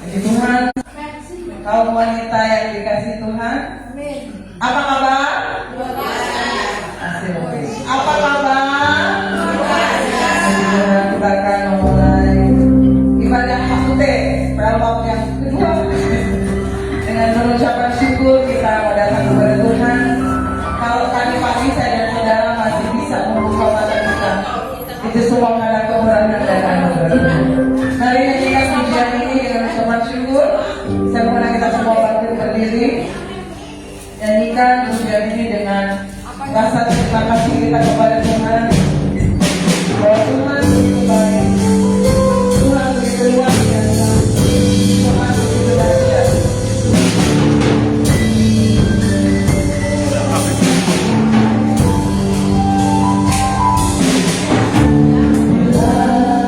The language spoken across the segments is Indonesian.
Puji Tuhan. Kaum wanita yang dikasih Tuhan, apa kabar? Apa kabar? Kita akan memulai ibadah hakute berabad yang kedua dengan mengucapkan syukur kita datang kepada Tuhan. Kalau tadi pagi saya dan saudara masih bisa membuka mata kita, itu semua karena kemurahan dan anugerah. Mari nyanyikan pujian ini dengan ucapan syukur. Saya mohon kita semua bangkit berdiri. Nyanyikan pujian ini dengan rasa terima kasih kita kepada Tuhan. Bahwa Tuhan begitu baik, Tuhan begitu luar biasa, Tuhan begitu dahsyat. Bila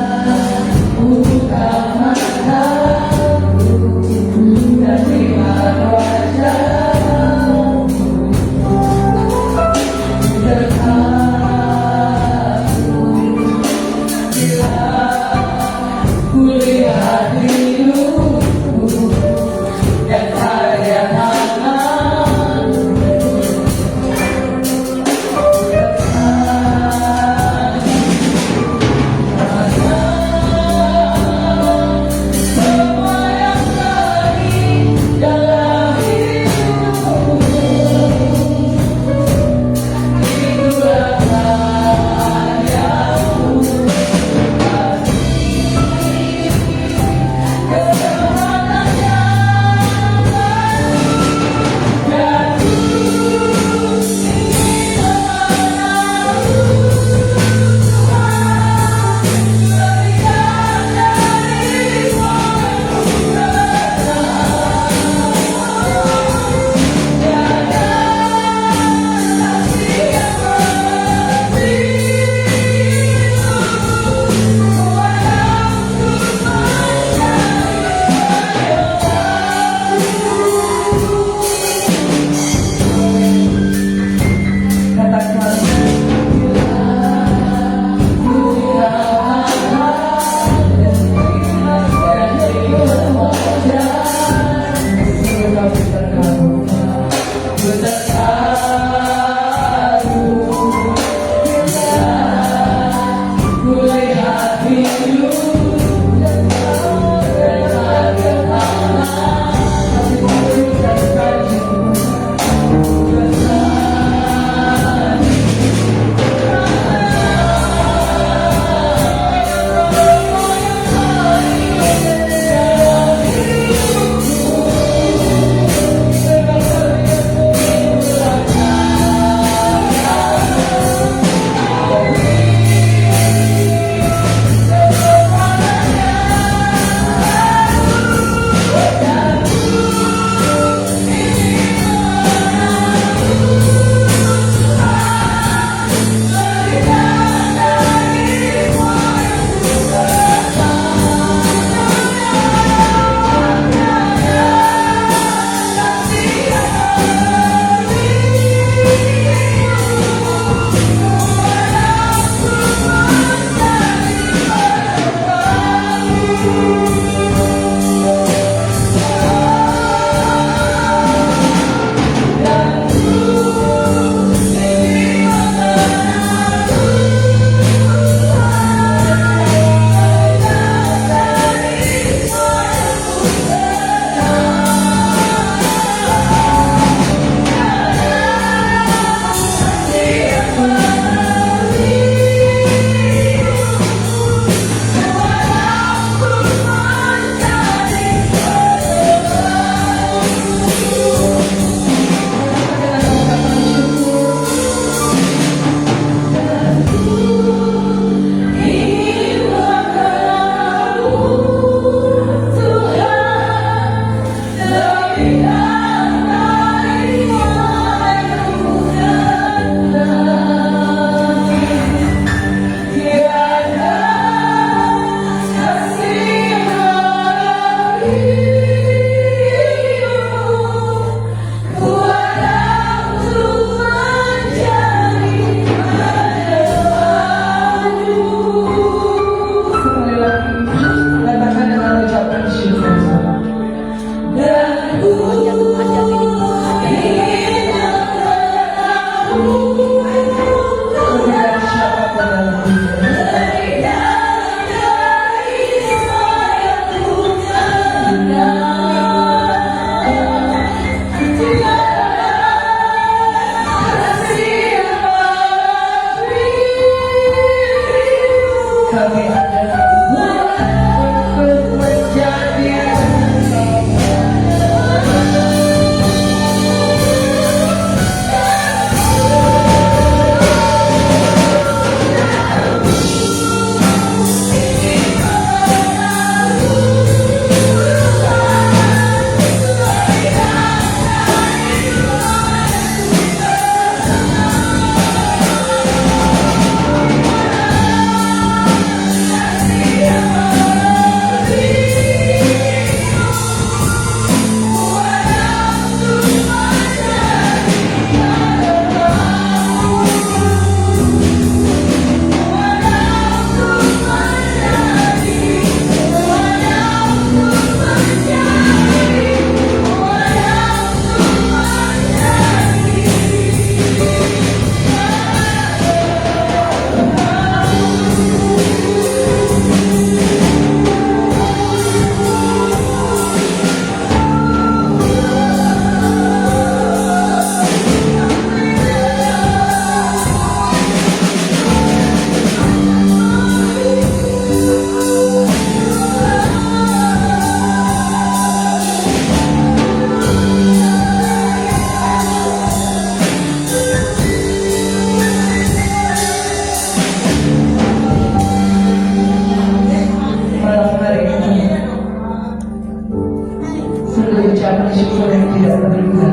ucapan syukur yang tidak terduga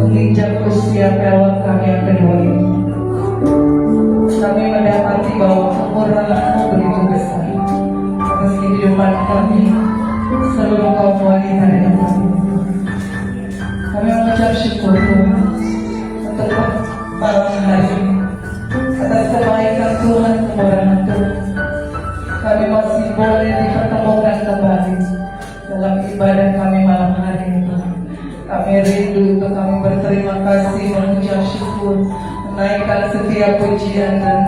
menginjak usia pelot kami yang kedua ini. Kami mendapati bahwa kemurahan-Mu begitu besar atas kehidupan kami, seluruh kaum wanita dengan kami. Kami mengucap syukur Tuhan untuk malam hari ini atas kebaikan Tuhan, kemurahan Tuhan. Kami masih boleh dipertemukan kembali dalam ibadah kami malam hari ini Tuhan. Kami rindu untuk kami berterima kasih, mengucap syukur, menaikkan setiap pujian dan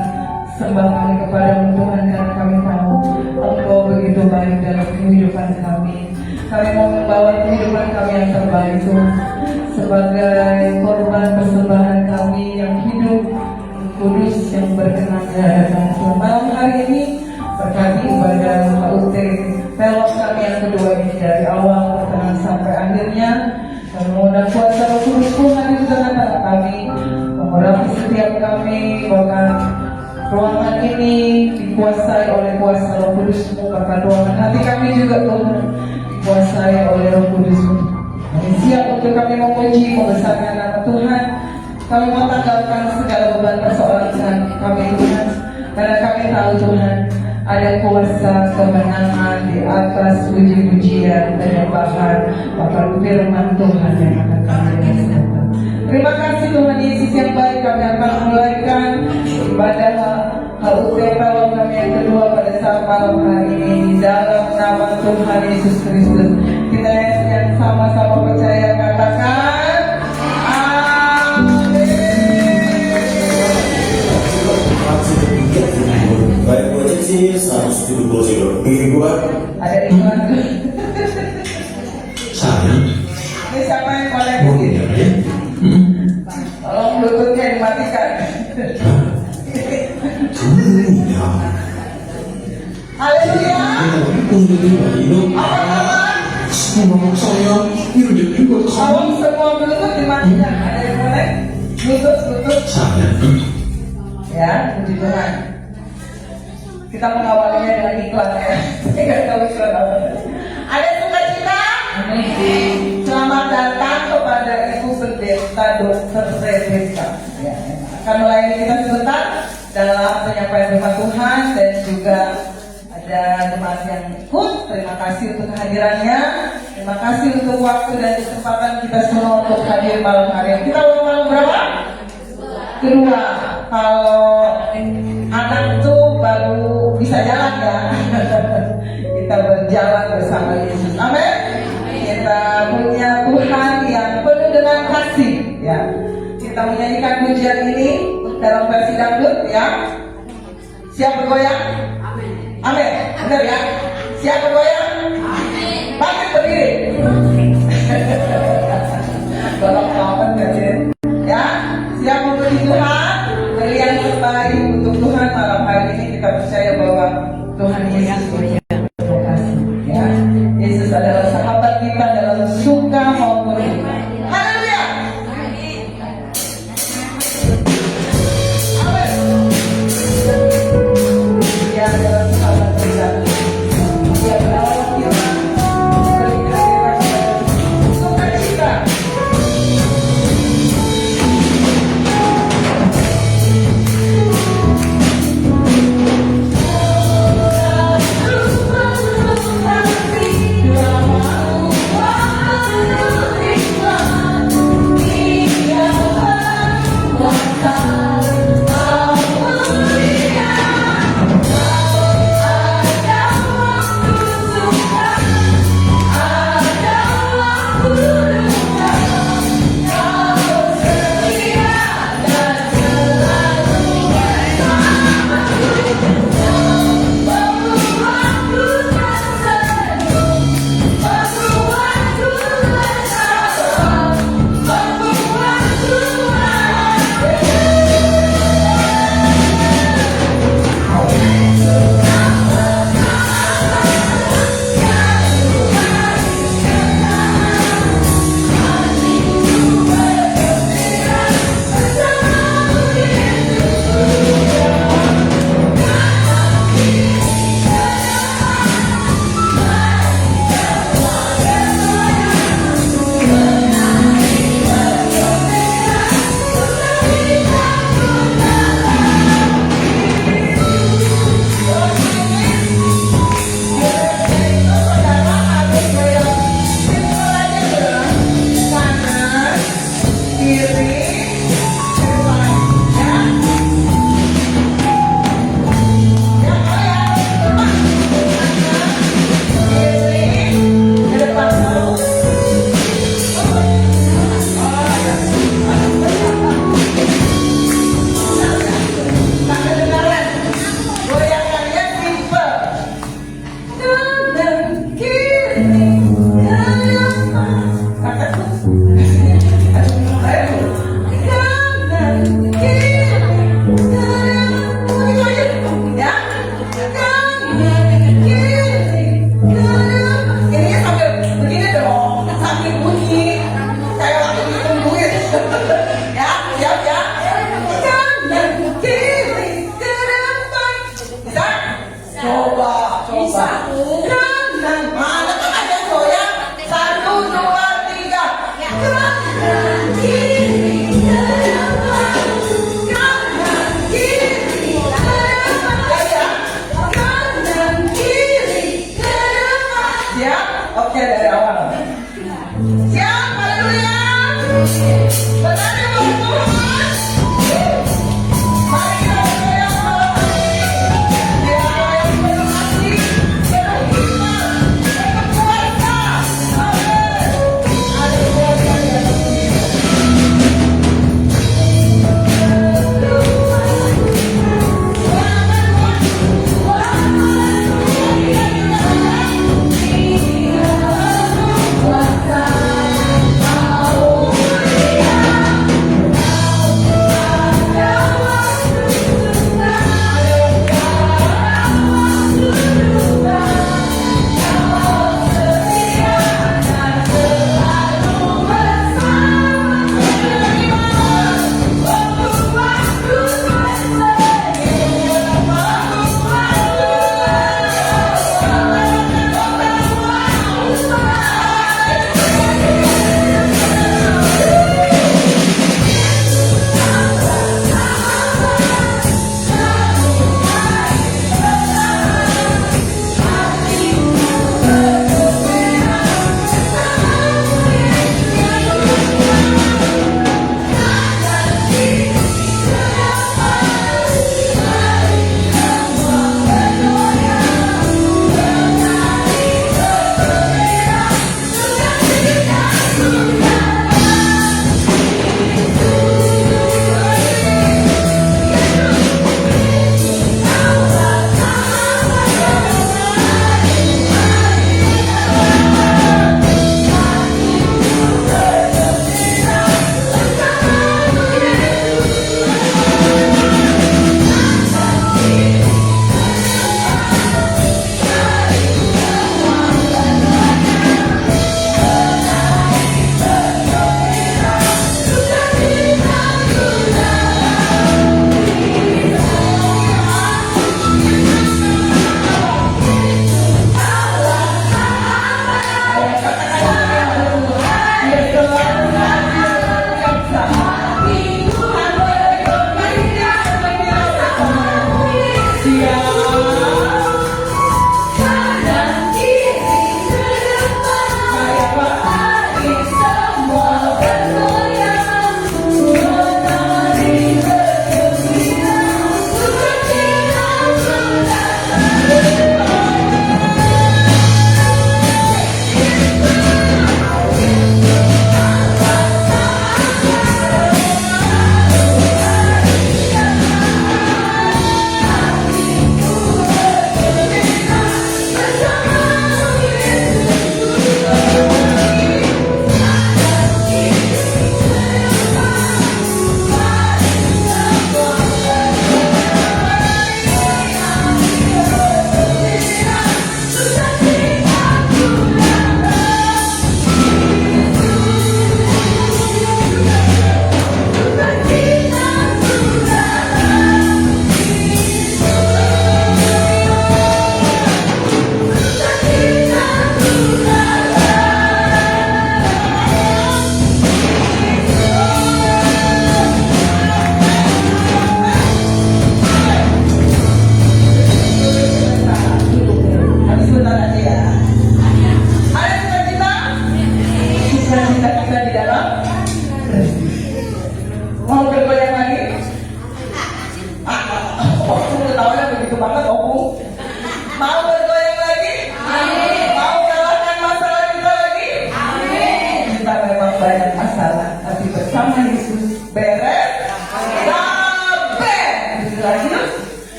sembah kepada Tuhan, karena kami tahu Engkau begitu baik dalam kehidupan kami. Kami mau membawa kehidupan kami yang terbaik Tuhan, sebagai korban persembahan kami yang hidup, kudus, yang berkenan di hadapan Tuhan. Malam hari ini berkati ibadah HUT pelot kami yang kedua ini dari awal pertengahan sampai akhirnya. Dan memohon kuasa Roh Kudus Tuhan di tengah-tengah kami, mengurapi setiap kami, bahkan ruangan ini dikuasai oleh kuasa Roh Kudus-Mu, bahkan ruangan hati kami juga Tuhan dikuasai oleh Roh Kudus-Mu. Kami siap untuk kami memuji, membesarkan nama Tuhan. Kami mau tanggalkan segala beban persoalan kami Tuhan, karena kami tahu Tuhan ada kuasa kemenangan di atas puji-pujian, penyembahan, bahkan firman Tuhan yang akan kami rasakan. Terima kasih Tuhan Yesus yang baik. Kami akan memulaikan ibadah HUT pelot kami yang kedua pada saat malam hari ini di dalam nama Tuhan Yesus Kristus. Kita yang sama-sama percaya katakan Baik, posisi 170 Ini gua ada iklan. sayang Ini siapa yang koleksi? mungkin ya Tolong bluetoothnya dimatikan. dunia Haleluya. untuk itu semua saya itu jadi buat Tolong kamu semua bluetooth dimatikan. Ada yang boleh? Bluetooth. sayang Ya, puji Tuhan. Kita mengawalinya dengan iklan ya. Saya nggak tahu iklan apa. Ada sukacita? Selamat datang kepada Ibu Pendeta Dr. Rebecca. Ya, akan melayani kita sebentar dalam penyampaian firman Tuhan, dan juga ada jemaat yang ikut. Terima kasih untuk kehadirannya. Terima kasih untuk waktu dan kesempatan kita semua untuk hadir malam hari ini. Kita ulang malam berapa? Kedua. Kalau anak tuh baru bisa jalan ya. Kita berjalan bersama Yesus. Amin. Kita punya Tuhan yang penuh dengan kasih ya. Kita menyanyikan pujian ini dalam versi dangdut ya. Siap bergoyang? Amin. Benar ya? Siap bergoyang? Amin. Bangkit berdiri. Golong-golongan kecil. Ya, siap memuji Tuhan. Yang terbaik untuk Tuhan malam hari ini. Kita percaya bahwa Tuhan Yesus terima kasih ya. Yesus adalah sahabat kita dalam suka maupun duka. Haleluya. Amin. Dia adalah sahabat kita. Dia menolong kita ketika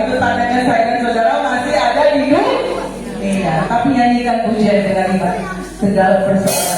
itu tandanya saya dan saudara masih ada di dunia. Tapi nyanyikan pujian dengan iman segala persoalan.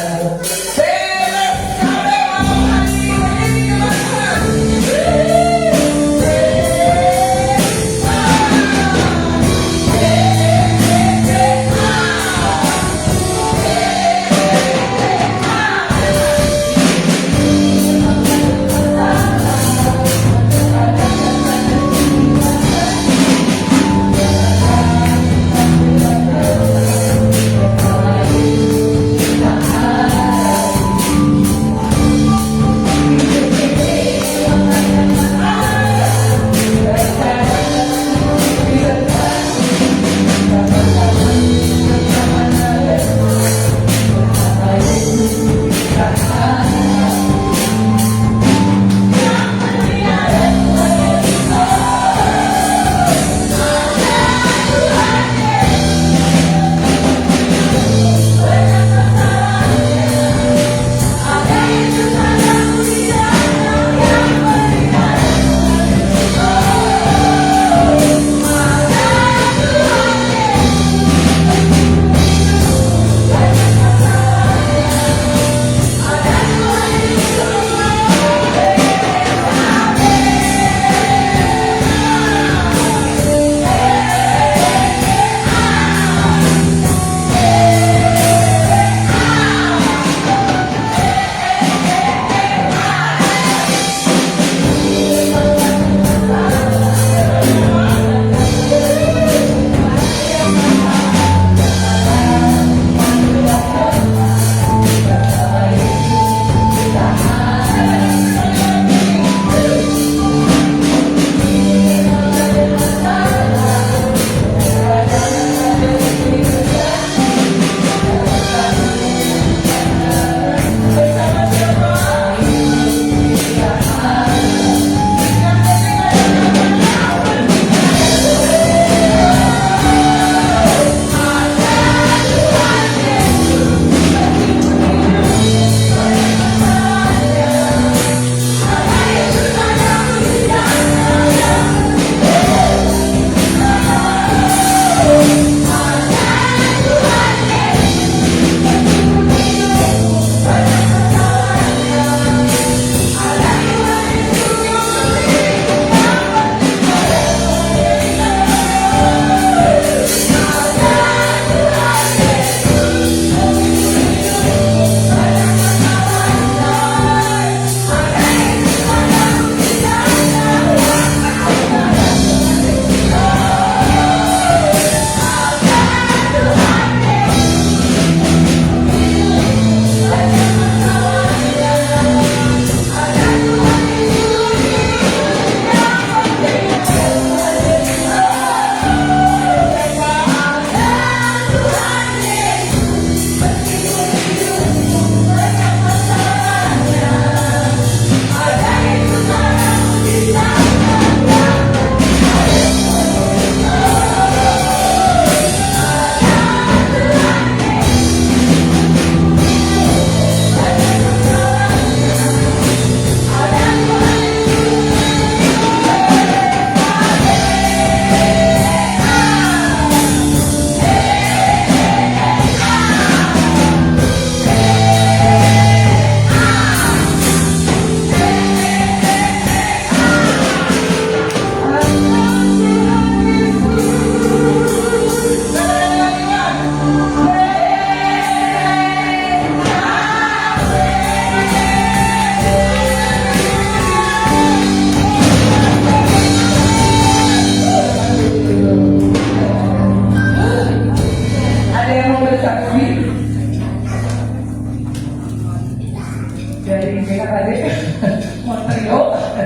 Beres sampai malam hari ini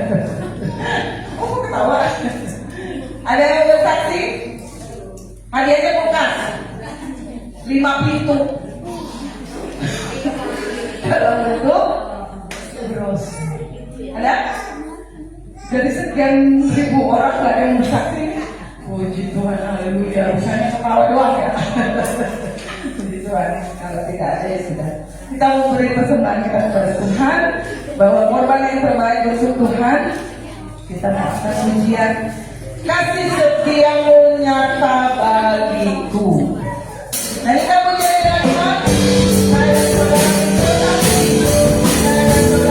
teman-teman. Ada yang bersaksi? Hadiahnya bukan 5 pintu. Dalam bentuk bros. Ada? Dari sekian ribu orang gak ada yang bersaksi. Puji Tuhan, haleluya. Misalnya kepala doang ya. Puji Tuhan, kalau tidak ada ya sudah. Kita mau beri persembahan kita kepada Tuhan, bahwa korban yang terbaik untuk Tuhan. Kita melakukan ujian kasih setiamu nyata bagiku. Nah, ini kamu jadi lagi, saya saudara menikmati, saya saudara menikmati.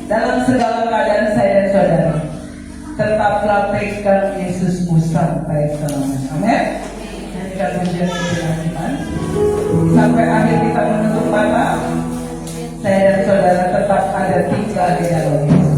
Dalam segala keadaan saya dan saudara, tetaplah pegang Yesusmu sampai selamanya. Amin. Kita menjadi keyakinan sampai akhir kita menutup mata. Saya dan saudara tetap ada tinggal di dalam Yesus.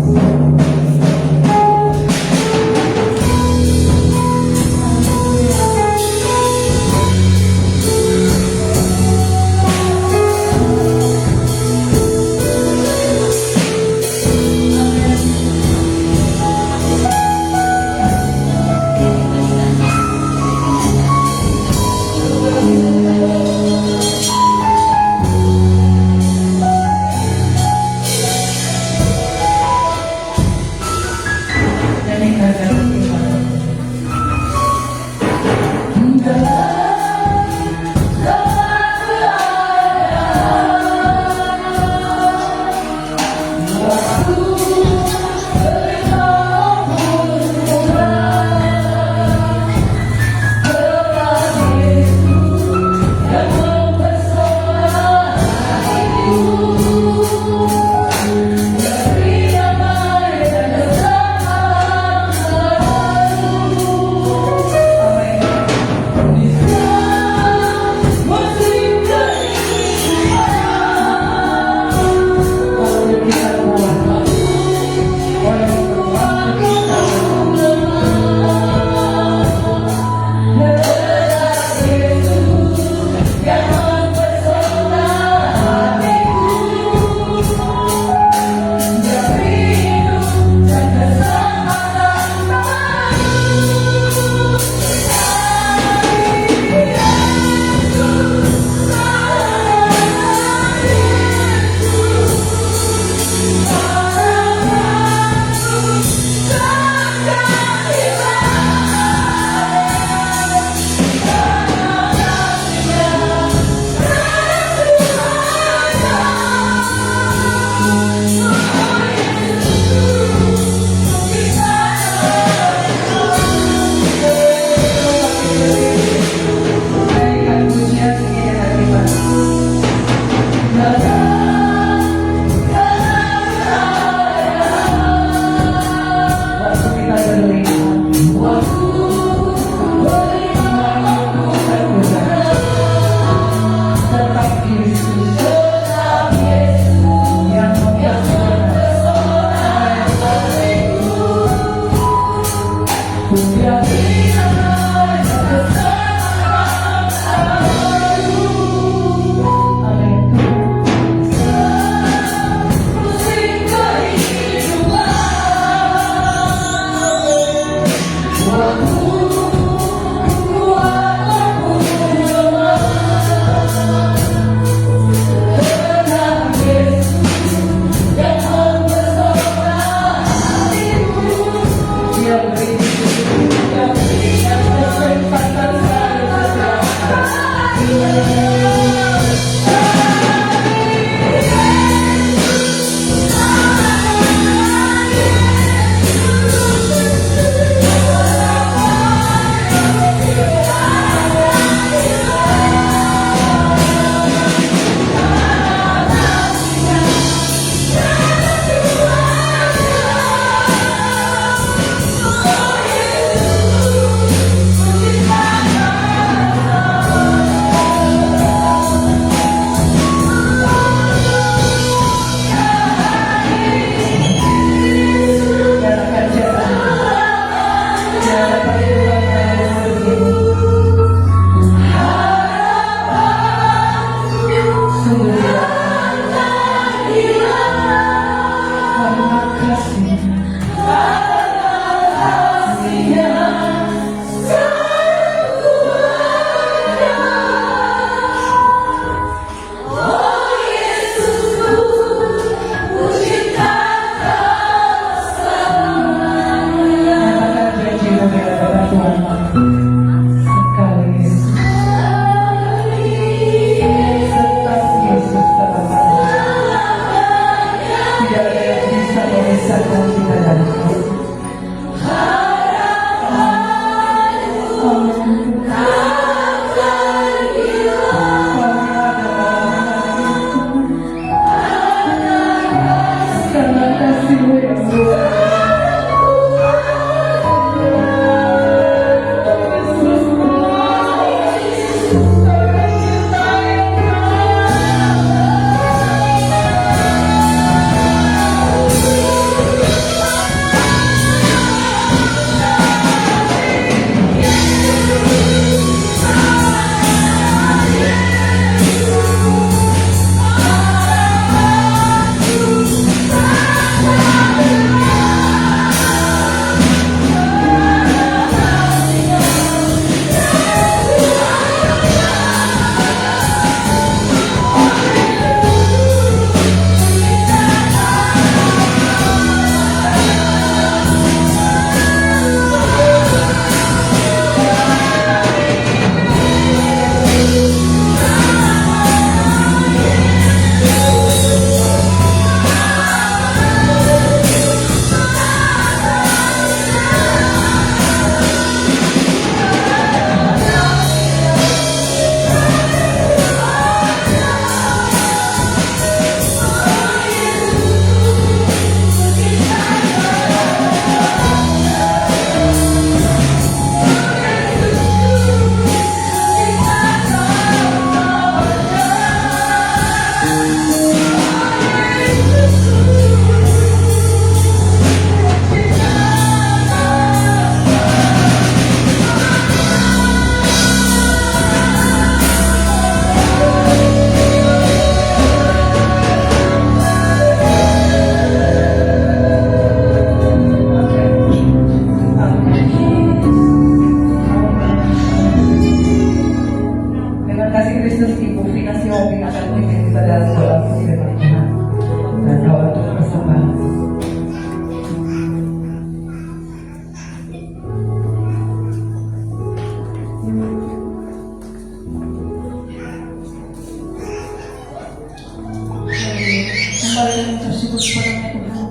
bersyukur kepada Tuhan.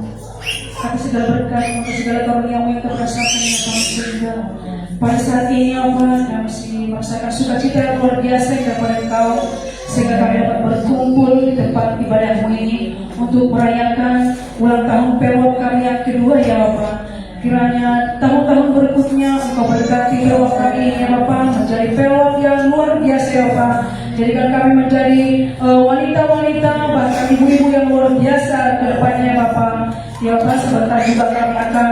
Atas segala berkat, atas segala karunia-Mu yang terrasakan yang kami sehingga pada saat ini Allah kami masih merasakan sukacita yang luar biasa kepada Engkau, sehingga kami dapat berkumpul di tempat ibadah-Mu ini untuk merayakan ulang tahun PWOK kami yang kedua ya Bapak. Kiranya tahun-tahun berikutnya Engkau berkati PWOK kami ini ya Bapak, menjadi PWOK yang luar biasa ya Bapak. Jadikan kami menjadi wanita-wanita, bahkan ibu-ibu yang luar biasa ke depannya ya Bapak. Ya Bapak, sebentar juga kami akan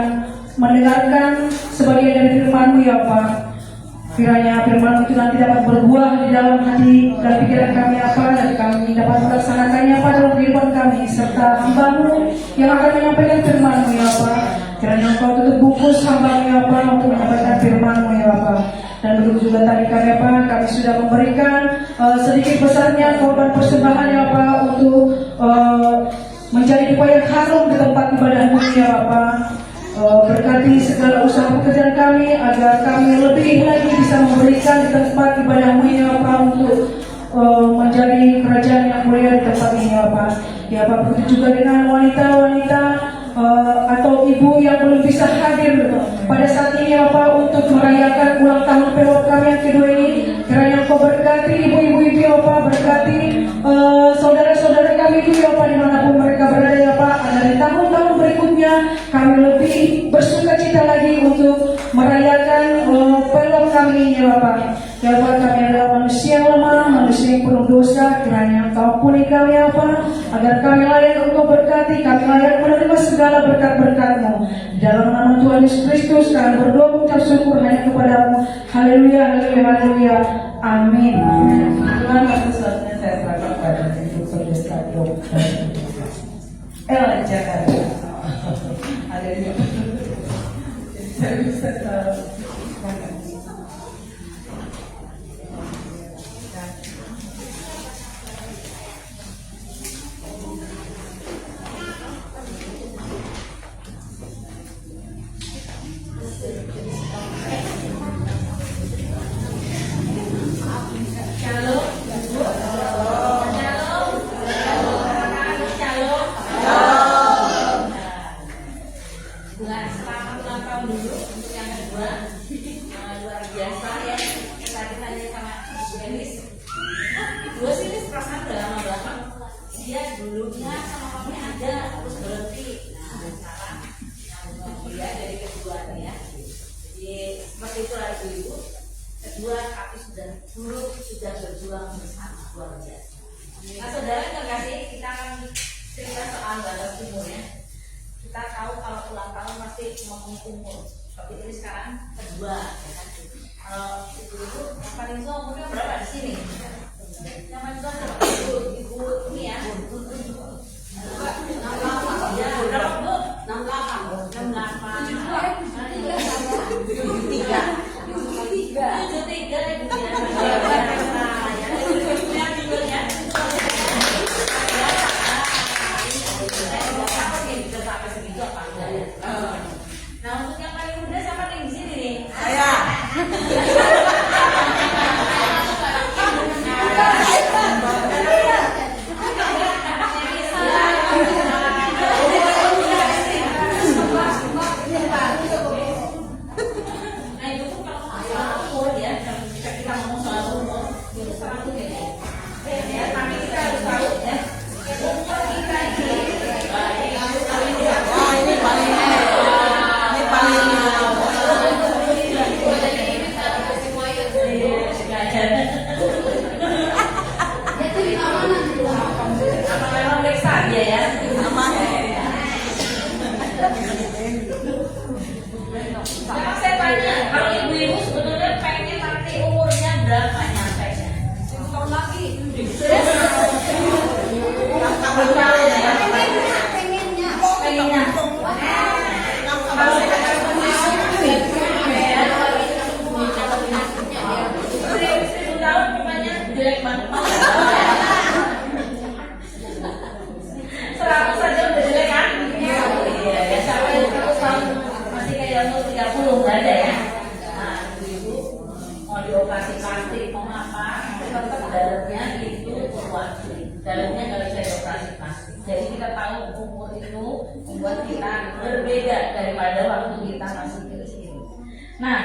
mendengarkan sebagian dari firman-Mu ya Bapak. Kiranya firman itu nanti dapat berbuah di dalam hati dan pikiran kami apa, dan kami dapat melaksanakannya pada kehidupan kami, serta hamba-Mu yang akan menyampaikan firman-Mu ya Bapak. Kiranya Engkau tutup bungkus hamba-Mu ya Bapak untuk menyampaikan firman-Mu ya Bapak. Dan begitu juga tadi kami apa, kami sudah memberikan sedikit besarnya korban persembahan ya Bapak untuk menjadi upaya harum di tempat ibadah-Mu ya Bapak. Berkati segala usaha pekerjaan kami agar kami lebih lagi bisa memberikan di tempat ibadah-Mu ya Bapak, untuk menjadi kerajaan yang mulia di tempat ini ya Bapak. Ya Bapak, begitu juga dengan wanita-wanita atau ibu yang belum bisa hadir pada saat ini ya Bapak untuk merayakan ulang tahun PWOK kami yang kedua ini. Kiranya Engkau berkati ibu-ibu itu ya Bapak, berkati saudara-saudara kami itu ya Bapak dimanapun mereka berada ya Bapak, agar di tahun-tahun berikutnya kami lebih bersukacita lagi untuk merayakan PWOK kami ini ya Bapak. Ya Bapak, kami adalah manusia yang lemah, manusia yang penuh dosa. Kiranya Engkau ampuni kami ya Bapak, agar kami layak Engkau berkati, kami layak menerima segala berkat-berkat-Mu. Dalam nama Tuhan Yesus Kristus kami berdoa mengucap syukur hanya kepada-Mu. Haleluya, haleluya, haleluya. Amin. Tuhan, waktu saatnya saya serahkan pada Ibu Pendeta Dr. Ella Jakarta. Haleluya. Saya bisa itu membuat kita berbeda daripada waktu kita masih kecil. Nah,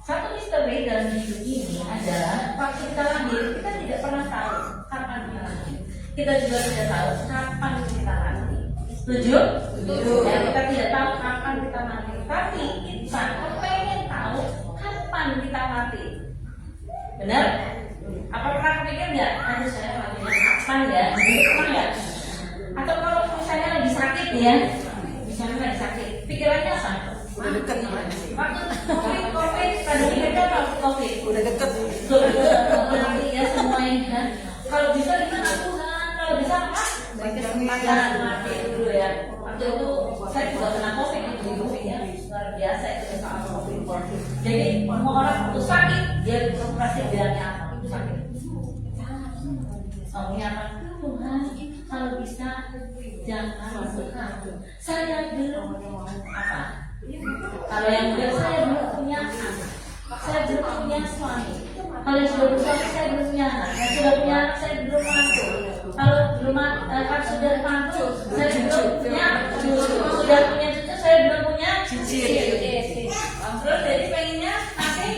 satu misteri dalam hidup ini adalah waktu kita lahir kita tidak pernah tahu kapan kita lahir. Kita juga tidak tahu kapan kita mati. Setuju? Setuju. Ya, kita tidak tahu kapan kita mati. Tapi kita pengen tahu kapan kita mati. Benar? Apa pernah pikir nggak? Aduh saya matinya kapan ya? Pernah nggak? Atau kalau misalnya lagi sakit ya, misalnya lagi sakit, pikirannya apa? Udah deket nih. Waktu COVID, pada pikirnya waktu COVID. Udah deket. Nanti ya semuanya kan. Kalau bisa gimana Tuhan? Kalau bisa apa? Jangan mati dulu ya. Waktu itu saya juga kena COVID itu ya luar biasa itu saat COVID. Jadi semua orang waktu sakit dia pasti bilangnya apa? Itu sakit. Soalnya apa? Tuhan kalau bisa jangan masuk aku. Saya belum apa? Kalau yang muda saya belum punya anak, saya belum punya suami. Kalau yang sudah bersuami saya belum punya anak, yang sudah punya anak saya belum mantu. Kalau belum sudah mantu saya belum punya cucu, sudah punya cucu saya belum punya cicit. Terus jadi pengennya nanti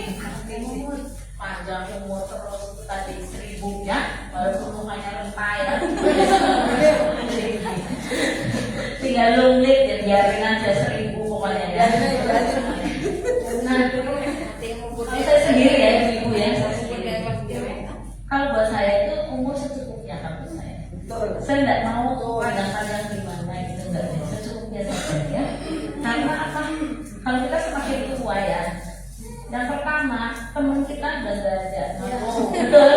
panjang umur terus tadi 1000 ya, walaupun rumahnya rentah ya. Tinggal lumit ya biarin aja 1000 pokoknya ya. Nah, ini saya sendiri ya ibu ya. Kalau buat saya itu umur secukupnya kalau saya. Saya tidak mau panjang-panjang gimana gitu enggak ya. Secukupnya saja ya. Karena apa? Kalau kita semakin tua ya. Yang pertama teman kita udah nggak ada. Betul.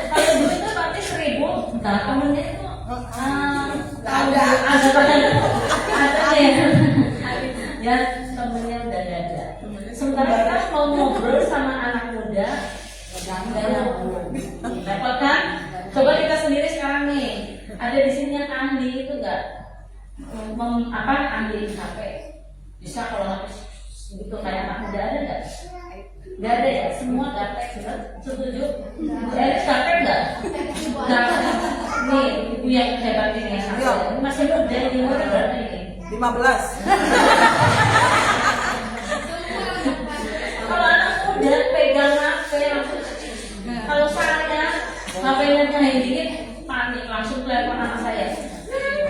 Kalau dulu itu berarti 1000. Nah temennya itu ada ya. Ya temennya udah nggak ada. Sementara kita mau ngobrol sama anak muda, nggak nyambung. Dapat kan? Coba kita sendiri sekarang nih. Ada di sini yang ahli itu nggak ahli HP. Bisa kalau habis gitu kayak anak muda ada nggak? Nggak ada ya. Semua gaptek. Setuju? Gaptek nggak? Gaptek. Nih ibu yang hebat ini ya. Masih muda di umur berapa ini? 15. Kalau anak muda pegang HP langsung. Kalau saya HP-nya nyalain dikit panik langsung telepon anak saya.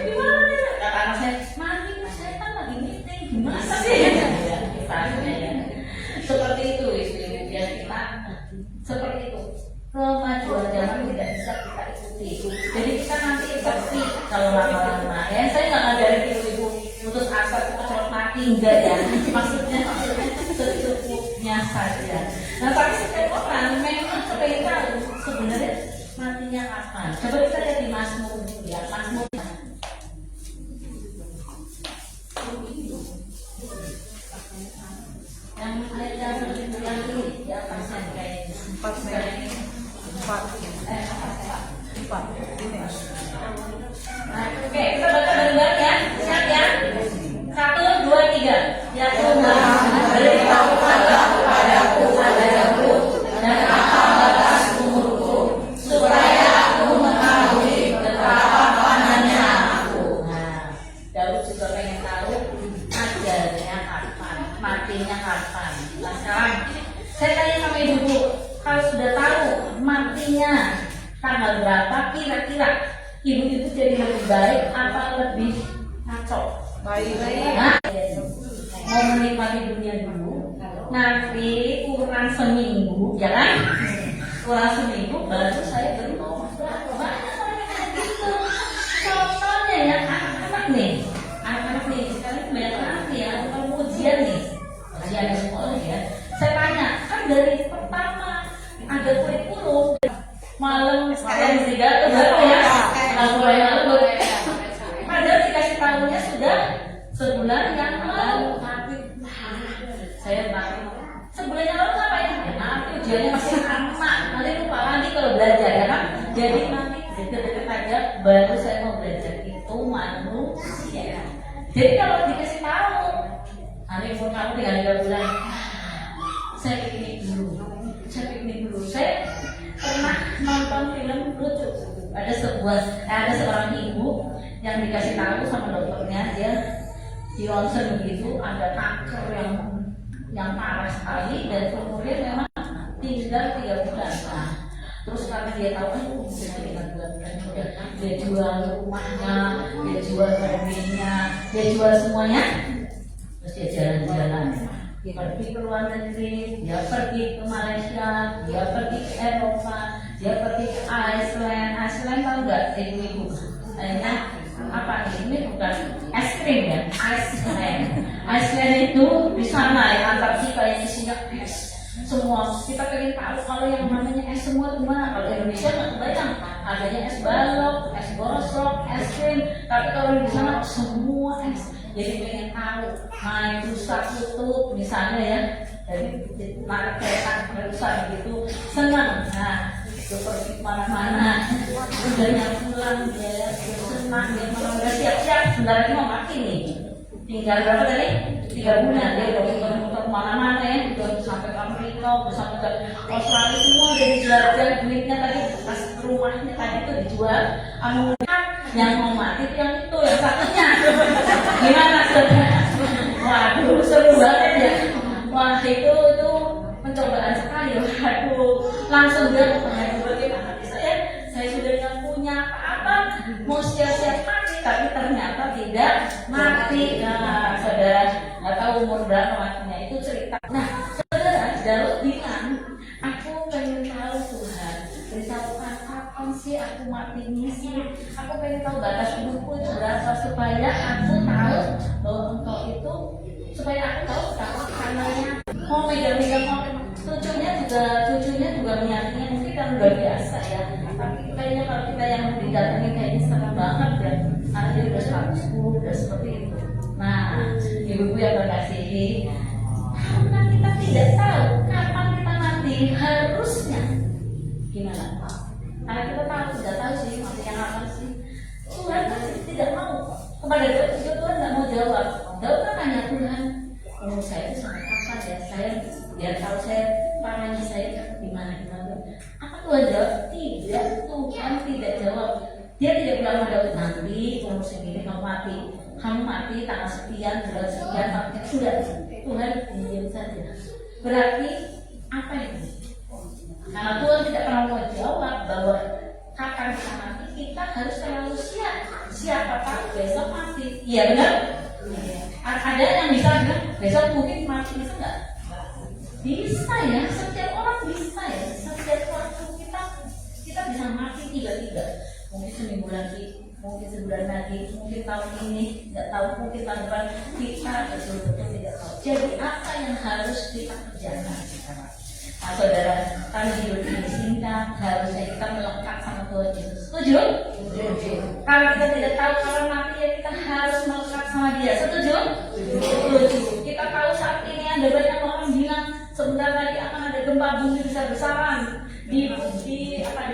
Gimana ya? Kata anak saya, mati saya kan lagi meeting gimana sih? Ya. Seperti itu ibu ya kita seperti itu. Kemajuan zaman tidak bisa kita ikuti. Jadi kita nanti seperti kalau lama-lama ya saya nggak ngajarin ibu putus asa cepat mati enggak ya. Maksudnya secukupnya saja. Nah tapi setiap orang memang pengen tahu sebenarnya matinya kapan. Coba kita lihat di Mazmur ya, Mazmur. Yang ini di atasnya kayak 4. Nah, oke, kita baca bareng-bareng ya. Siap ya? 1, 2, 3. Ya Tuhan, beritahukanlah kepadaku ajaranmu dan apa batas umurku, supaya aku mengetahui betapa panjangnya aku. Nah, Daud juga pengen tahu ajalnya kapan, matinya kapan. Nah, sekarang saya tanya sama ibu, kalau sudah tahu matinya tanggal berapa kira-kira ibu itu jadi lebih baik apa lebih ngaco? Baik. Nah, mau menikmati dunia dulu, nanti kurang seminggu, ya kan? Kurang seminggu baru saya bertobat. Banyak orang kayak gitu. Contohnya ya anak-anak nih, sekarang kebanyakan anak nih ya, kalau ujian nih, ujian di sekolah ya. Saya tanya, kan dari pertama ada kurikulum, malam sekarang 3 baru ya, mulai malam baru. Padahal dikasih tahunya sudah sebulan yang lalu. Saya tahu sebulan yang lalu apa ya? Nanti ujiannya masih lama, nanti lupa lagi kalau belajar ya kan. Jadi nanti deket-deket aja baru saya mau belajar itu manusia. Jadi kalau dikasih tahu, nanti umur kamu tinggal 3 bulan. Saya piknik dulu. Saya pernah nonton film lucu. Ada seorang ibu yang dikasih tahu sama dokternya dia di ronsen begitu ada kanker yang parah sekali dan kemudian memang tinggal 3 bulan. Nah, terus karena dia tahu kan bisa tinggal 3 bulan udah dia jual rumahnya, dia jual mobilnya, dia jual semuanya, terus dia jalan-jalan. Dia pergi ke luar negeri, dia pergi ke Malaysia, dia pergi ke Eropa, dia pergi ke Iceland. Iceland tahu nggak ibu-ibu? Apa nih? Ini bukan es krim ya, Iceland. Iceland itu di sana ya Antartika yang isinya es. Semua kita pengen tahu kalau yang namanya es semua di mana. Kalau Indonesia nggak kebayang, adanya es balok, es gosok, es krim. Tapi kalau di sana semua es. Jadi pengen tahu, main rusak tutup misalnya ya, jadi market kereta rusak gitu, senang. Nah, itu pergi kemana-mana, udahnya pulang dia senang, dia malah udah siap-siap, sebentar lagi mau mati nih. Tinggal berapa tadi? 3 bulan dia udah muter-muter kemana-mana ya, udah sampai ke Amerika, udah sampai ke Australia, semua udah dijual duitnya tadi, pas rumahnya tadi tuh dijual. Yang mau mati yang itu, yang satunya. Gimana saudara? Waduh, seru banget ya. Wah itu pencobaan sekali. Waduh, langsung dia bertanya bagaimana saya sudah tidak punya apa-apa, mau siap-siap mati, tapi ternyata tidak mati. Nah, saudara nggak tahu umur berapa matinya itu cerita. Nah, saudara Daud bilang, aku pengen tahu Tuhan, beritahukan kapan sih aku mati misi. Aku pengen tahu batas hidupku itu berapa supaya aku tahu bahwa engkau itu, supaya aku tahu betapa kanalnya mau megang-megang cucunya juga niatnya mungkin kan luar biasa ya. Tapi kayaknya kalau kita yang didatangi kayaknya serem banget ya, karena dia udah 110 udah seperti itu. Nah, ibu-ibu yang berkasihi, karena kita tidak tahu kapan kita mati, harusnya gimana? Karena kita tahu, tidak tahu sih mati yang apa sih. Tuhan pasti tidak mau. Kepada Daud juga Tuhan tidak mau jawab. Daud kan tanya Tuhan, umur saya itu sampai kapan ya? Saya biar tahu saya parahnya saya di mana. Apa Tuhan jawab? Tidak, Tuhan tidak jawab. Dia tidak bilang sama Daud, nanti umur segini kamu mati. Kamu mati tanggal sekian, bulan sekian, tapi sudah. Tuhan diam saja. Berarti apa itu? Karena Tuhan tidak pernah mau jawab bahwa kapan kita mati, kita harus selalu siap. Siapa tahu besok mati. Iya benar? Ada yang bisa bilang besok mungkin mati, bisa nggak? Bisa ya, setiap orang bisa ya. Setiap waktu kita bisa mati tiba-tiba. Mungkin seminggu lagi, mungkin sebulan lagi, mungkin tahun ini, nggak tahu, mungkin tahun depan. Kita betul-betul tidak tahu. Jadi apa yang harus kita kerjakan sekarang? Nah, saudara, kalau hidup ini singkat, harusnya kita melekat sama Tuhan Yesus. Setuju? Setuju. Kalau kita tidak tahu kapan mati, ya kita harus melekat sama Dia. Setuju? Setuju. Kita tahu saat ini ada banyak orang bilang sebentar lagi akan ada gempa bumi besar-besaran di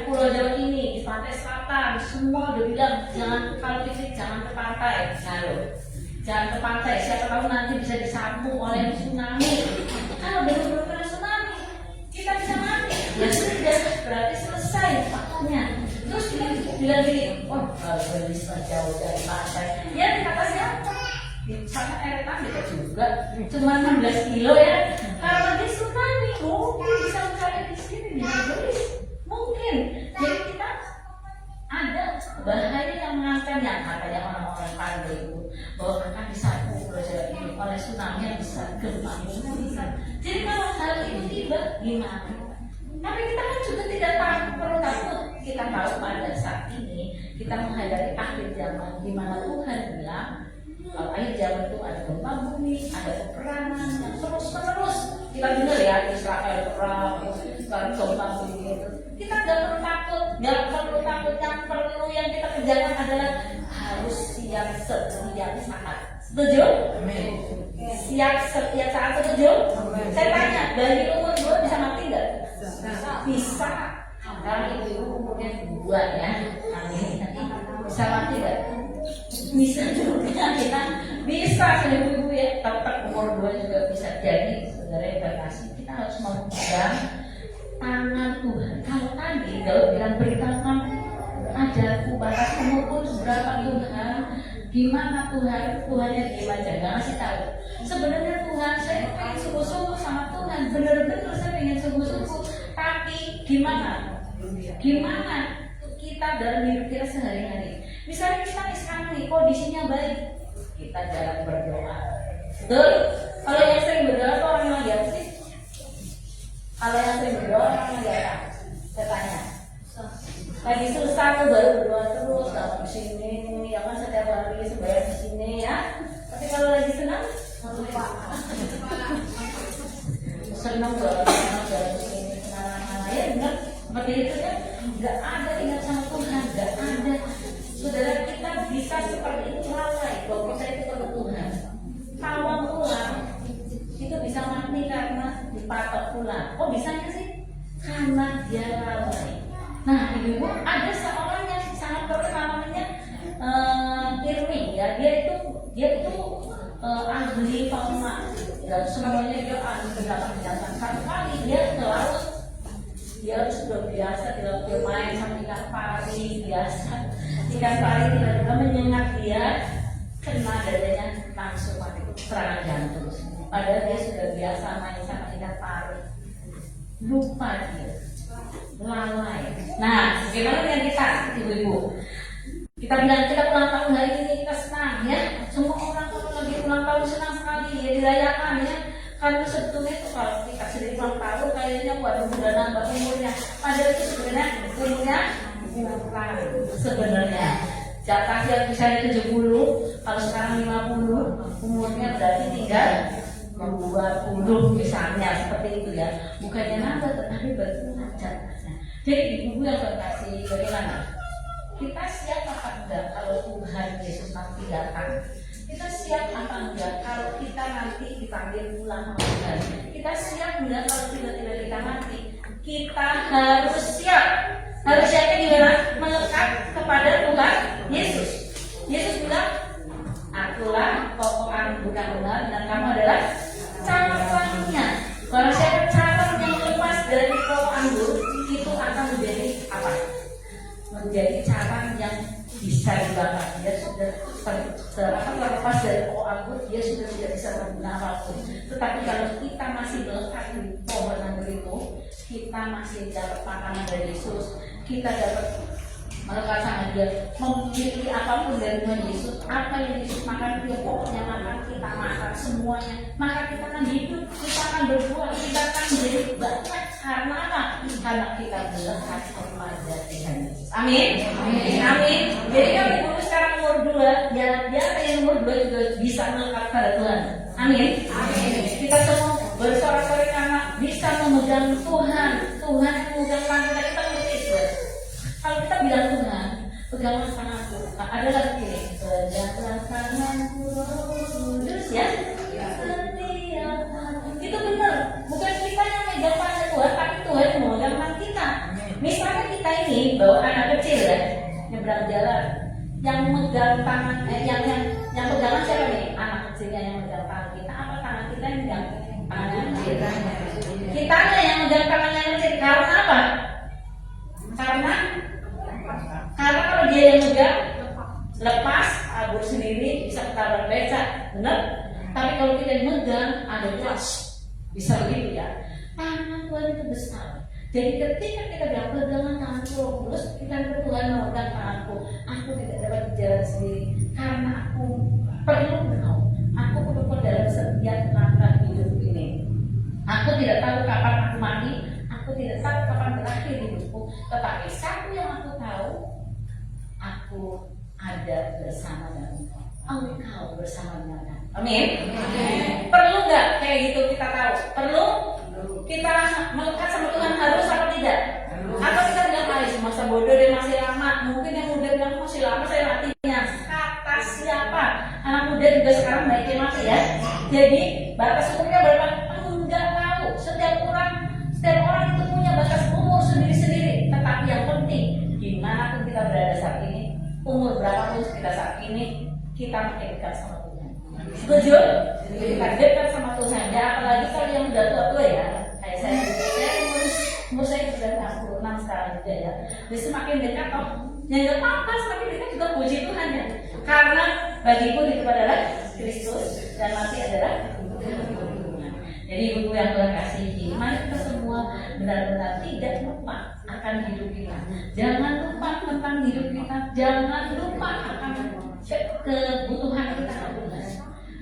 Pulau Jawa ini, di pantai selatan. Semua udah bilang jangan, kalau fisik jangan ke pantai. Jangan ke pantai. Siapa tahu nanti bisa disapu oleh tsunami. Kalau belum kena tsunami, kita bisa mati. Ya sudah, berarti selesai faktanya. Terus kita bilang gini, oh kalau bisa jauh dari pantai. Ya kata siapa? Di sana eretan kita juga, cuma 16 kilo ya. Kalau nanti tsunami, mungkin bisa mencari di sini di Indonesia. Mungkin. Jadi kita ada bahaya yang mengantarnya, katanya orang-orang pandai itu, bahwa akan disapu Pulau Jawa ini oleh tsunami yang besar, gempa bumi besar. Jadi kalau hal itu tiba, gimana? Tapi kita kan juga tidak perlu takut. Kita tahu pada saat ini kita menghadapi akhir zaman, di mana Tuhan bilang kalau akhir zaman itu ada gempa bumi, ada peperangan yang terus-menerus. Kita dengar ya Israel perang, sekarang gempa bumi itu. Kita nggak perlu takut. Yang kita kerjakan adalah harus siap setiap saat. Setuju? Siap setiap saat, setuju? Saya tanya, dari umur 2 bisa mati nggak? Bisa. Karena ibu umurnya 2 ya. Bisa mati nggak? Bisa juga, kita bisa ibu ya. Tetap umur 2 juga bisa jadi. Saudara yang berkasih, kita harus memegang tangan Tuhan. Kalau tadi Daud bilang beritahukan ajarku batas umur pun berapa Tuhan? Gimana Tuhan? Tuhannya diem aja, nggak ngasih tahu. Sebenarnya Tuhan, saya pengen sungguh-sungguh sama Tuhan, bener-bener saya pengen sungguh-sungguh. Tapi gimana? Gimana kita dalam hidup kita sehari-hari? Misalnya kita nih sekarang nih kondisinya baik, kita jarang berdoa. Betul? Kalau yang sering berdoa tuh orang yang lagi apa sih? Kalau yang sering berdoa orang yang lagi apa? Saya tanya. Lagi susah tuh baru berdoa terus, datang ke sini, ya kan setiap hari sembahyang di sini ya. Tapi kalau lagi senang, lupa. Senang banget di sini, senang ya benar. Seperti itu ya, nggak ada ingat sama Tuhan, nggak ada. Saudara kita bisa seperti itu lalai bahwa kita itu perlu Tuhan. Tawang pulang itu bisa mati karena dipatok pulang. Oh bisanya sih? Karena dia lalai. Nah, ibu ada seorang yang sangat terkenal namanya Irmi ya. Dia itu ahli pemak dan semuanya dia ahli pendatang. Satu kali dia ke laut, dia sudah biasa dia main sama ikan pari biasa. Ikan pari tiba-tiba menyengat dia, kena dadanya langsung mati serangan jantung. Padahal dia sudah biasa main sama ikan pari. Lupa dia. Lalai. Nah, bagaimana dengan kita, ibu-ibu? Kita bilang kita ulang tahun hari ini kita senang ya. Semua orang kalau lagi ulang tahun senang sekali ya dirayakan ya. Karena sebetulnya itu kalau kita sedih ulang tahun kayaknya waduh udah nambah umurnya. Padahal itu sebenarnya umurnya kurang sebenarnya. Jatah yang misalnya 70, kalau sekarang 50, umurnya berarti tinggal 20 misalnya seperti itu ya. Bukannya nambah tetapi berkurang jatahnya. Jadi ibu yang terkasih, bagaimana? Kita siap apa enggak kalau Tuhan Yesus nanti datang? Kita siap apa enggak kalau kita nanti dipanggil pulang sama Tuhan? Kita siap enggak kalau tiba-tiba kita mati? Kita harus siap. Harus siapnya gimana? Melekat kepada Tuhan Yesus. Yesus bilang, akulah pokok anggur bukan benar dan kamu adalah cabangnya. Kalau saya cabang yang lepas dari pokok anggur itu akan menjadi apa? Menjadi cabang yang bisa dibakar. Dia sudah terlepas dari pokok anggur, dia sudah tidak bisa berguna apapun. Tetapi kalau kita masih melekat di pohon anggur itu, kita masih dapat makanan dari Yesus. Kita dapat melekat sama dia, memiliki apapun dari Tuhan Yesus. Apa yang Yesus makan, dia pokoknya makan, kita makan semuanya. Maka kita akan hidup, kita akan berbuat, kita akan menjadi banyak. Karena apa? Karena kita melekat kepada Tuhan Yesus. Amin. Amin. Jadi kan ibu sekarang umur 2, ya dia yang umur 2 juga bisa melekat pada Tuhan. Amin. Kita semua bersorak-sorai karena bisa memegang Tuhan. Tuhan yang memegang tangan kita mengerti. Kalau kita bilang Tuhan, peganglah tanganku. Ada lagi ini, peganglah tanganku, terus ya. Itu benar. Bukan kita yang megang tangan Tuhan, tapi Tuhan yang memegang tangan kita. Misalnya kita ini bawa anak kecil ya, nyebrang jalan, yang megang tangan, yang pegangan siapa nih? Anak kecilnya yang megang tangan kita. Apa tangan kita yang megang tangan kita? Kita yang megang tangannya kecil. Karena apa? Karena kalau dia yang megang lepas, abur sendiri bisa ketahuan becak, benar? Tapi kalau kita yang megang ada kelas, bisa begitu ya. Tangan Tuhan itu besar. Jadi ketika kita bilang pegangan tanganku, terus kita Tuhan memegang tanganku, aku tidak dapat berjalan sendiri karena aku perlu Engkau. Aku perlu dalam setiap langkah hidup ini. Aku tidak tahu kapan aku mati. Aku tidak tahu kapan berakhir hidupku, tetapi satu yang aku tahu, aku ada bersama dengan Engkau bersama dengan Engkau. Amin. Perlu nggak kayak gitu kita tahu? Perlu? Kita melekat sama Tuhan harus apa tidak? Atau kita bilang masa bodoh dia masih lama? Mungkin yang muda bilang masih lama saya matinya. Kata siapa? Anak muda juga sekarang baiknya mati ya. Jadi batas umurnya berapa? Enggak tahu. Setiap orang itu punya batas umur sendiri-sendiri. Tetapi yang penting, dimanapun kita berada saat ini, umur berapapun kita saat ini, kita makin dekat sama Tuhan. Setuju? Kita dekat sama Tuhan. Ya apalagi kalau yang udah tua-tua ya, kayak saya umur saya sudah 66 sekarang juga ya. Jadi semakin dekat toh Ya nggak apa-apa, semakin dekat juga puji Tuhan ya. Karena bagiku hidup adalah Kristus dan mati adalah Tuhan. Jadi ibu yang Tuhan kasihi, mari kita semua benar-benar tidak lupa akan hidup kita. Jangan lupa tentang hidup kita. Jangan lupa akan kebutuhan kita.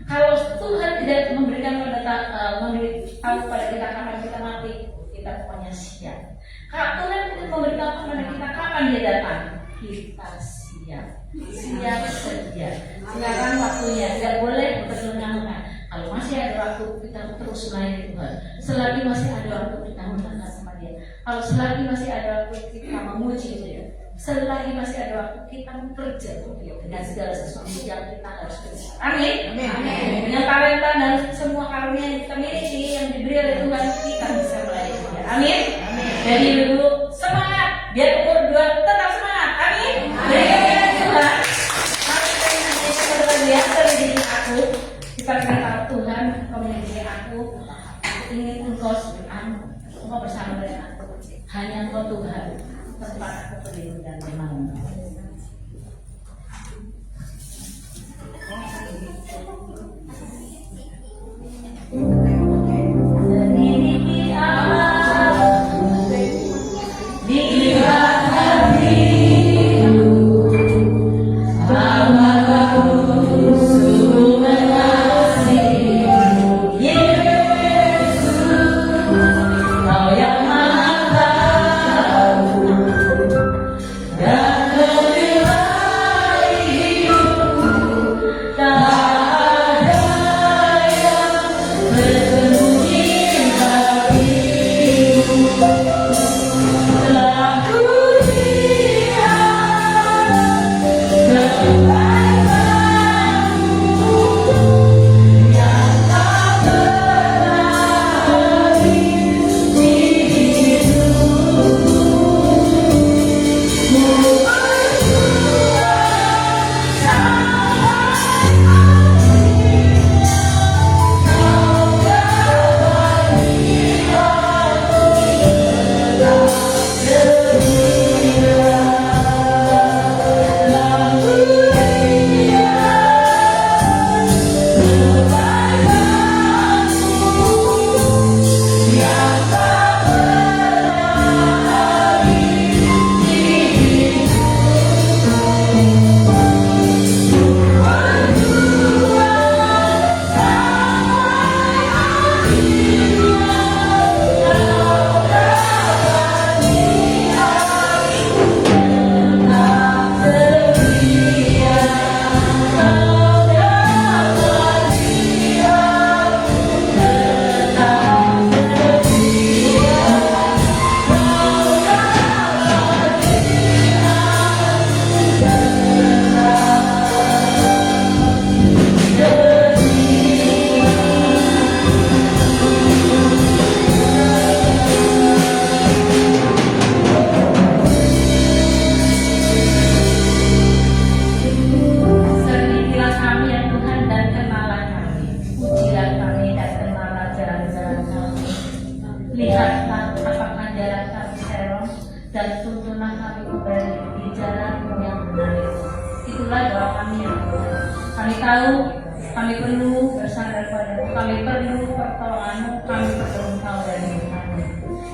Kalau Tuhan tidak memberikan memberitahu pada kita kapan kita mati, kita pokoknya siap. Kalau Tuhan tidak memberitahu kepada kita kapan Dia datang, kita siap sedia. Sekarang waktunya, tidak boleh berlengah-lengah. Kalau masih ada waktu, kita terus melayani Tuhan. Selagi masih ada waktu, kita mendekat sama Dia. Kalau selagi masih ada waktu, kita memuji Dia. Selagi masih ada waktu, kita bekerja dengan segala sesuatu yang kita harus kerja. Amin. Dengan talenta dan semua karunia yang kita miliki, yang diberi oleh Tuhan, kita bisa melayani Dia. Amin. Jadi dulu semangat, biar umur 2 tetap semangat. Amin. Berikan Tuhan. Mari kita ingat kebahagiaan dari diri aku. Kita akan tahu Tuhan, kau menjadi aku. Ingin engkau bersama dengan aku. Hanya engkau Tuhan, tempat aku berdiri dan bermain. Lihatlah apakah jalan kami serong dan tuntunlah kami kembali di jalan yang benar. Itulah doa kami yang Tuhan. Kami tahu kami perlu bersandar padamu, kami perlu pertolonganmu, kami perlu Engkau dari Tuhan.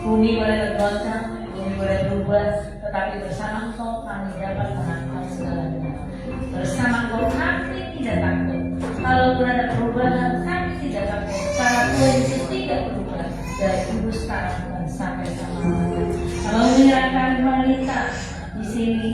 Bumi boleh bergoncang, bumi boleh berubah, tetapi bersama Engkau kami dapat menangkap segalanya. Bersama Engkau kami tidak takut. Kalaupun ada perubahan, kami tidak takut. Karena Tuhan Yesus tidak berubah dari dulu sekarang dan sampai selama-lamanya. Kalau menyerahkan wanita di sini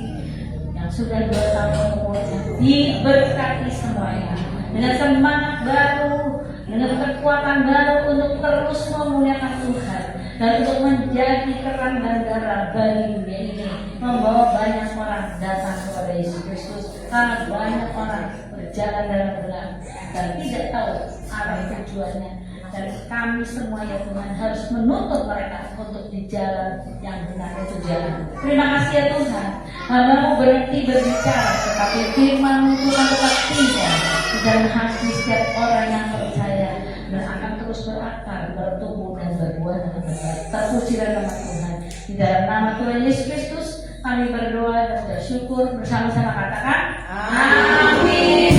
yang sudah 2 tahun umurnya, diberkati semuanya dengan semangat baru, dengan kekuatan baru untuk terus memuliakan Tuhan dan untuk menjadi terang dan darah bagi dunia ini, membawa banyak orang datang kepada Yesus Kristus. Karena banyak orang berjalan dalam gelap dan tidak tahu arah tujuannya. Dan kami semua ya Tuhan harus menuntut mereka untuk di jalan yang benar, itu jalan. Terima kasih ya Tuhan. Hamba-Mu berhenti berbicara, tetapi firman-Mu Tuhan tetap tinggal di dalam hati setiap orang yang percaya dan akan terus berakar, bertumbuh dan berbuah dengan baik. Terpujilah nama Tuhan. Di dalam nama Tuhan Yesus Kristus Kami berdoa dan bersyukur bersama-sama katakan Amin.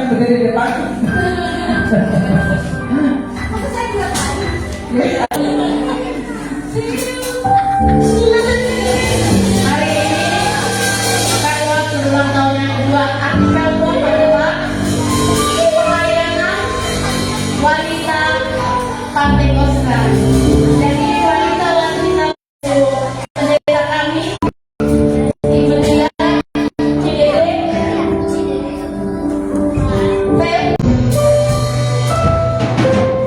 Berdiri di depan. hari ini pada waktu ulang tahun yang kedua Akika Buat adalah pelayanan wanita Pantai Kosta. Jadi wanita-wanita pendeta kami di Media Cidede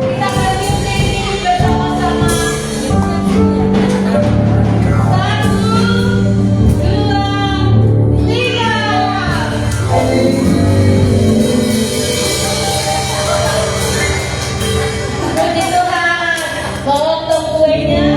kita bermimpi bersama-sama. Puji Tuhan, potong kuenya.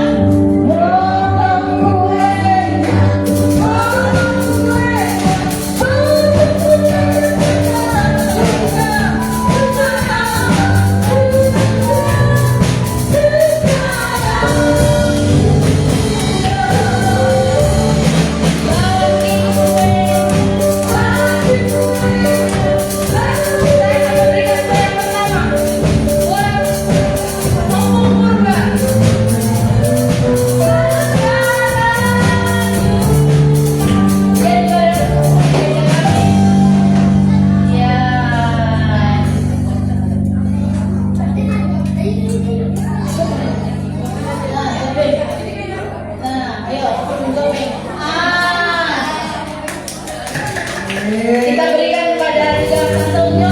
Kita berikan kepada Raja Santonya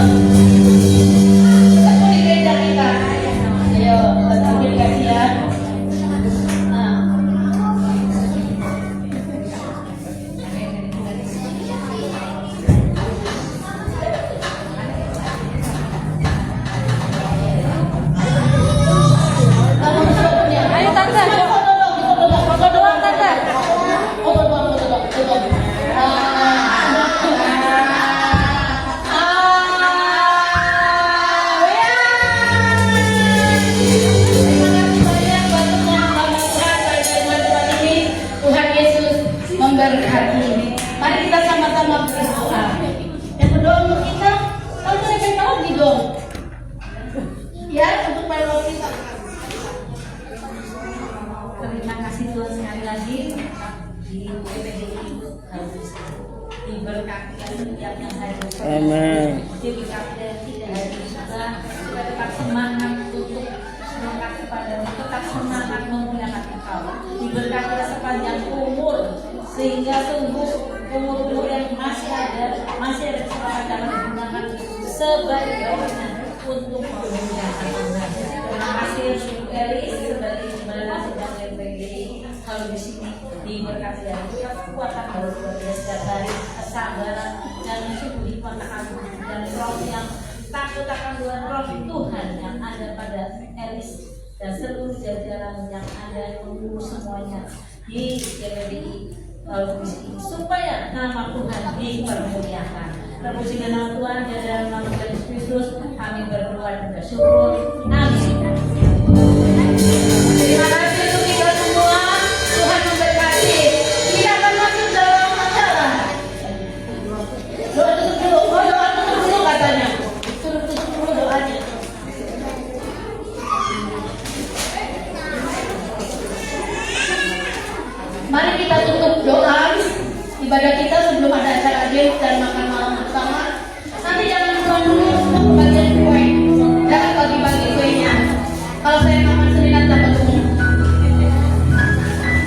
untuk di gereja kita. Ayo, kita berikan ya. Ayo tante, foto doang tante. Foto doang. Tuhan Yesus memberkati. Mari kita sama-sama berdoa. Yang berdoa untuk kita, kalau saya tahu di dong. Ya, untuk para kita. Terima kasih Tuhan sekali lagi di PPDI harus diberkati setiap yang hadir. Amin. Diberkati tidak hadir juga Tuhan supaya tetap semangat untuk melengkapi padamu, tetap semangat memuliakan Engkau. Diberkatilah sepanjang umur sehingga sungguh umur-umur yang masih ada kesempatan dalam digunakan sebaik-baiknya untuk memuliakan Tuhan. Terima kasih Ibu Elis sebagai gembala sedang PGRI kalau di sini diberkati dan kekuatan baru luar biasa setiap hari, kesabaran dan sungguh hikmat akan dan roh yang takut akan Tuhan, roh Tuhan yang ada pada Elis dan seluruh jajaran yang ada mengurus semuanya di GPDI kalau di sini supaya nama Tuhan dipermuliakan. Terpuji nama Tuhan dan dalam nama Yesus Kristus kami berdoa dan bersyukur. Amin. Terima kasih untuk kita semua. Tuhan memberkati. Kita akan masuk dalam acara. Doa tutup dulu. Oh, doa tutup dulu katanya. Tutup dulu doanya. Mari kita tutup doa ibadah kita sebelum ada acara game dan makan malam bersama. Nanti jangan pulang dulu semua kebagian kue. Jangan bagi-bagi kuenya. Kalau saya makan seringan tambah gemuk.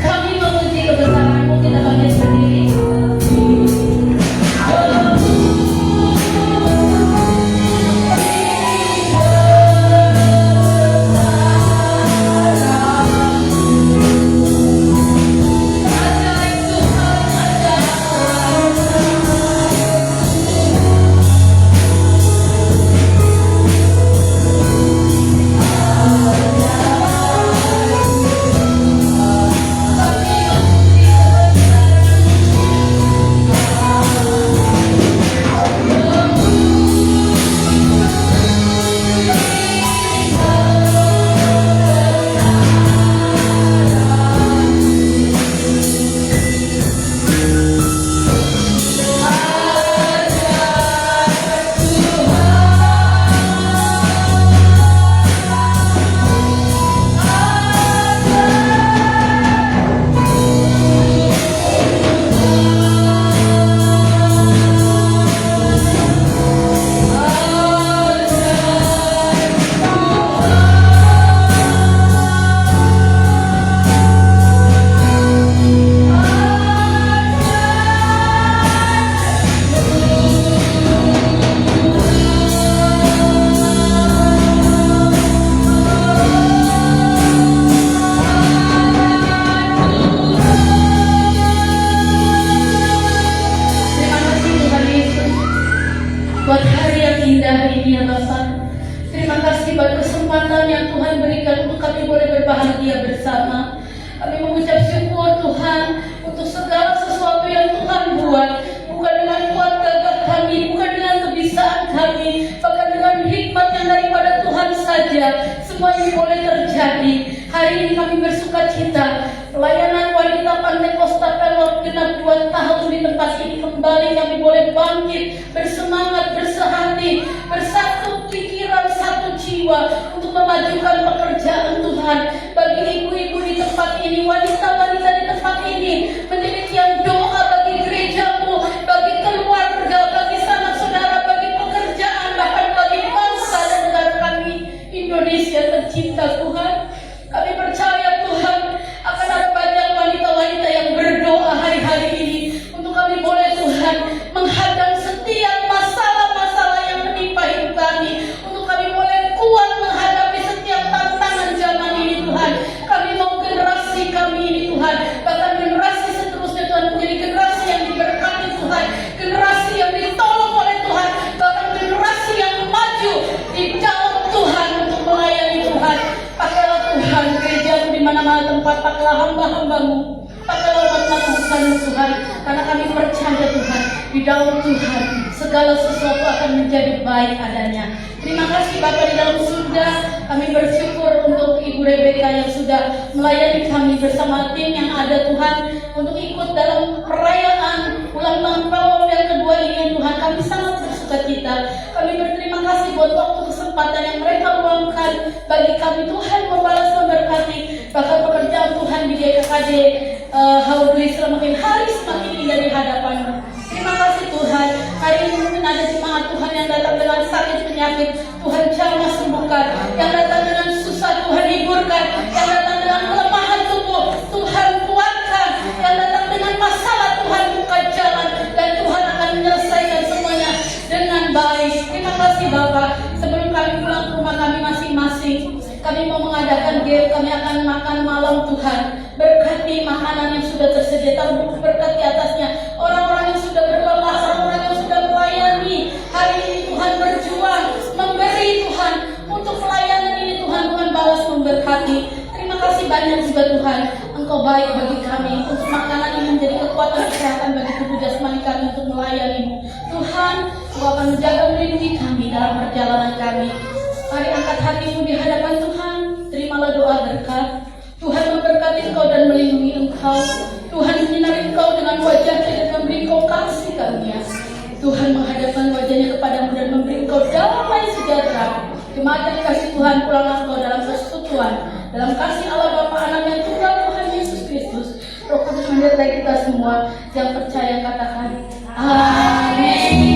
Kami memuji kebesaranmu, kita bagi sendiri. Buat hari yang indah ini ya Bapak. Terima kasih buat kesempatan yang Tuhan berikan untuk kami boleh berbahagia bersama. Kami mengucap syukur Tuhan untuk segala sesuatu yang Tuhan buat. Bukan dengan kuat gagah kami, bukan dengan kebisaan kami, bahkan dengan hikmat yang daripada Tuhan saja. Semua ini boleh terjadi. Hari ini kami bersuka cita. Pelayanan wanita Pantekosta Pelor genap 2 tahun di tempat ini kembali kami boleh bangkit, bersemangat, bersehati, bersatu pikiran, satu jiwa untuk memajukan pekerjaan Tuhan. Bagi ibu-ibu di tempat ini, wanita-wanita di tempat ini, menjadi tiang doa bagi gerejamu, bagi keluarga, bagi sanak saudara, bagi pekerjaan, bahkan bagi bangsa dan negara kami Indonesia tercinta Tuhan. Kami percaya Tuhan akan ada banyak wanita-wanita yang berdoa hari-hari ini untuk kami boleh Tuhan menghadang setiap masalah-masalah yang menimpa hidup kami, untuk kami boleh kuat menghadapi setiap tantangan zaman ini Tuhan. Kami mau generasi kami ini Tuhan, bahkan generasi seterusnya Tuhan menjadi generasi yang diberkati Tuhan, generasi yang ditolong oleh Tuhan, bahkan generasi yang maju di dalam Tuhan untuk melayani Tuhan. Pakailah Tuhan gerejamu di mana-mana tempat, pakailah hamba-hambamu, pakailah umat-umatmu Tuhan, karena kami percaya Tuhan di dalam Tuhan segala sesuatu akan menjadi baik adanya. Terima kasih Bapa di dalam surga. Kami bersyukur untuk Ibu Rebeka yang sudah melayani kami bersama tim yang ada Tuhan untuk ikut dalam perayaan ulang tahun Pelor yang kedua ini Tuhan. Kami sangat bersuka cita. Kami berterima kasih buat waktu kesempatan yang mereka luangkan bagi kami. Tuhan membalas memberkati, bahkan pekerjaan Tuhan di GKKD Haur Gelis semakin hari semakin indah di hadapan-Mu. Terima kasih Tuhan. Hari ini mungkin ada jemaat Tuhan yang datang dengan sakit penyakit, Tuhan jamah sembuhkan. Yang datang dengan susah, Tuhan hiburkan. Yang datang dengan kelemahan tubuh, Tuhan kuatkan. Yang datang dengan masalah, Tuhan buka jalan. Dan Tuhan akan menyelesaikan semuanya dengan baik. Terima kasih Bapak. Sebelum kami pulang ke rumah kami masing-masing, kami mau mengadakan game, kami akan makan malam Tuhan. Berkati makanan yang sudah tersedia, taruh berkat di atasnya. Orang-orang yang sudah berlelah, orang-orang yang sudah melayani. Hari ini Tuhan berjuang, memberi Tuhan. Untuk pelayanan ini Tuhan balas memberkati. Terima kasih banyak juga Tuhan. Engkau baik bagi kami. Untuk makanan ini menjadi kekuatan kesehatan bagi tubuh jasmani kami untuk melayani-Mu. Tuhan, Engkau akan menjaga melindungi kami dalam perjalanan kami. Mari angkat hatimu di hadapan Tuhan. Terimalah doa berkat. Tuhan memberkati engkau dan melindungi engkau. Tuhan menyinari engkau dengan wajahnya dan memberi engkau kasih karunia. Tuhan menghadapkan wajahnya kepadamu dan memberi engkau damai sejahtera. Jemaat yang kasih Tuhan, pulanglah engkau dalam persekutuan, dalam kasih Allah Bapa, Anak yang tunggal Tuhan Yesus Kristus. Roh Kudus menyertai kita semua yang percaya, katakan amin.